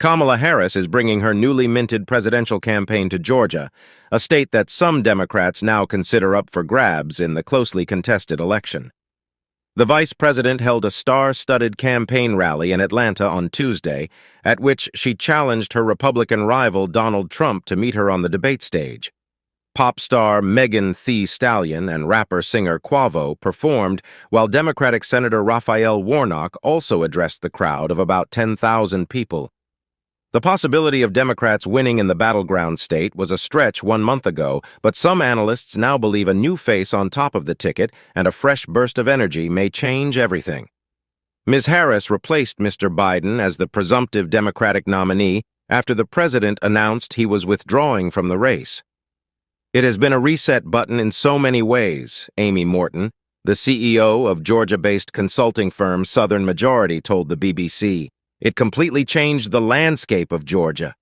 Kamala Harris is bringing her newly minted presidential campaign to Georgia, a state that some Democrats now consider up for grabs in the closely contested election. The vice president held a star-studded campaign rally in Atlanta on Tuesday, at which she challenged her Republican rival Donald Trump to meet her on the debate stage. Pop star Megan Thee Stallion and rapper-singer Quavo performed, while Democratic Senator Raphael Warnock also addressed the crowd of about 10,000 people. The possibility of Democrats winning in the battleground state was a stretch 1 month ago, but some analysts now believe a new face on top of the ticket and a fresh burst of energy may change everything. Ms. Harris replaced Mr. Biden as the presumptive Democratic nominee after the president announced he was withdrawing from the race. "It has been a reset button in so many ways," Amy Morton, the CEO of Georgia-based consulting firm Southern Majority, told the BBC. "It completely changed the landscape of Georgia."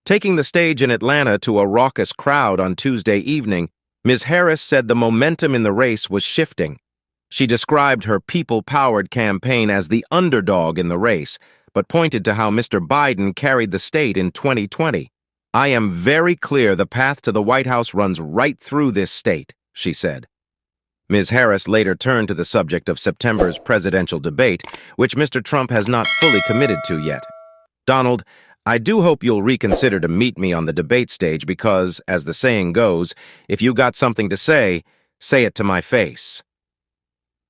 Taking the stage in Atlanta to a raucous crowd on Tuesday evening, Ms. Harris said the momentum in the race was shifting. She described her people-powered campaign as the underdog in the race, but pointed to how Mr. Biden carried the state in 2020. "I am very clear the path to the White House runs right through this state," she said. Ms. Harris later turned to the subject of September's presidential debate, which Mr. Trump has not fully committed to yet. "Donald, I do hope you'll reconsider to meet me on the debate stage because, as the saying goes, if you got something to say it to my face."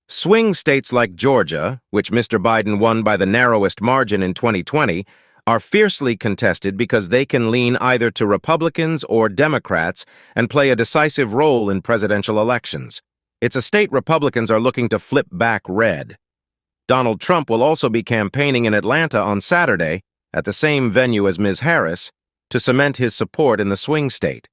Swing states like Georgia, which Mr. Biden won by the narrowest margin in 2020, are fiercely contested because they can lean either to Republicans or Democrats and play a decisive role in presidential elections. It's a state Republicans are looking to flip back red. Donald Trump will also be campaigning in Atlanta on Saturday, at the same venue as Ms. Harris, to cement his support in the swing state.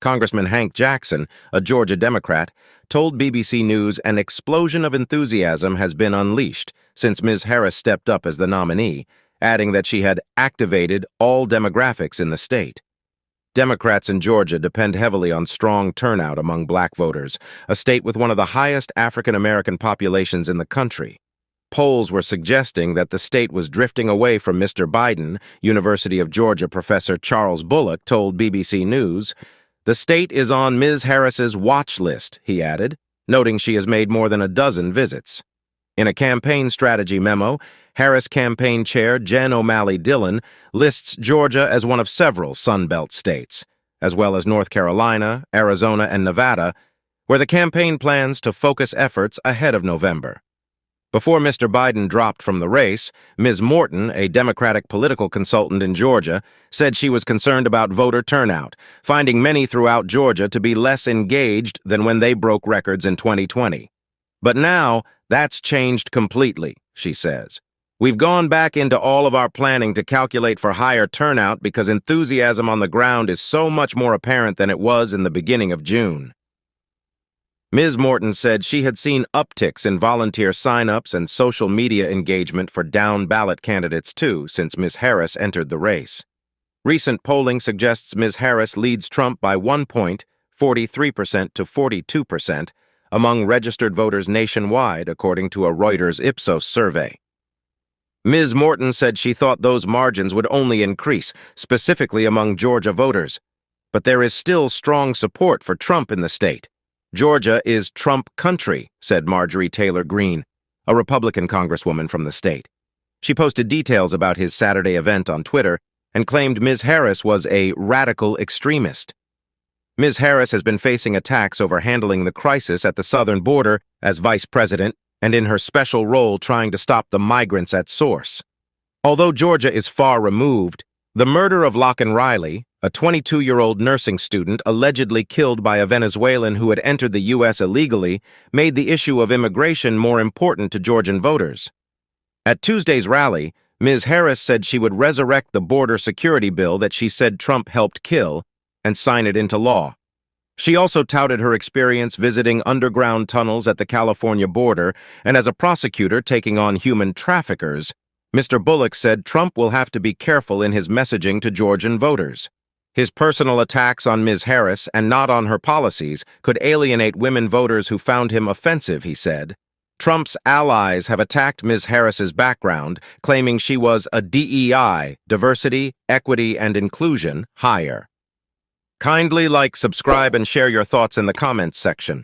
Congressman Hank Jackson, a Georgia Democrat, told BBC News an explosion of enthusiasm has been unleashed since Ms. Harris stepped up as the nominee, adding that she had activated all demographics in the state. Democrats in Georgia depend heavily on strong turnout among black voters, a state with one of the highest African-American populations in the country. Polls were suggesting that the state was drifting away from Mr. Biden, University of Georgia professor Charles Bullock told BBC News. "The state is on Ms. Harris's watch list," he added, noting she has made more than a dozen visits. In a campaign strategy memo, Harris campaign chair Jen O'Malley Dillon lists Georgia as one of several Sun Belt states, as well as North Carolina, Arizona, and Nevada, where the campaign plans to focus efforts ahead of November. Before Mr. Biden dropped from the race, Ms. Morton, a Democratic political consultant in Georgia, said she was concerned about voter turnout, finding many throughout Georgia to be less engaged than when they broke records in 2020. "But now, that's changed completely," she says. "We've gone back into all of our planning to calculate for higher turnout because enthusiasm on the ground is so much more apparent than it was in the beginning of June." Ms. Morton said she had seen upticks in volunteer sign-ups and social media engagement for down-ballot candidates too since Ms. Harris entered the race. Recent polling suggests Ms. Harris leads Trump by 1 point, 43% to 42%, among registered voters nationwide, according to a Reuters Ipsos survey. Ms. Morton said she thought those margins would only increase, specifically among Georgia voters. But there is still strong support for Trump in the state. "Georgia is Trump country," said Marjorie Taylor Greene, a Republican congresswoman from the state. She posted details about his Saturday event on Twitter and claimed Ms. Harris was a radical extremist. Ms. Harris has been facing attacks over handling the crisis at the southern border as vice president and in her special role trying to stop the migrants at source. Although Georgia is far removed, the murder of Lachlan Riley, a 22-year-old nursing student allegedly killed by a Venezuelan who had entered the U.S. illegally, made the issue of immigration more important to Georgian voters. At Tuesday's rally, Ms. Harris said she would resurrect the border security bill that she said Trump helped kill and sign it into law. She also touted her experience visiting underground tunnels at the California border, and as a prosecutor taking on human traffickers, Mr. Bullock said Trump will have to be careful in his messaging to Georgian voters. His personal attacks on Ms. Harris and not on her policies could alienate women voters who found him offensive, he said. Trump's allies have attacked Ms. Harris's background, claiming she was a DEI, diversity, equity, and inclusion, hire. Kindly like, subscribe, and share your thoughts in the comments section.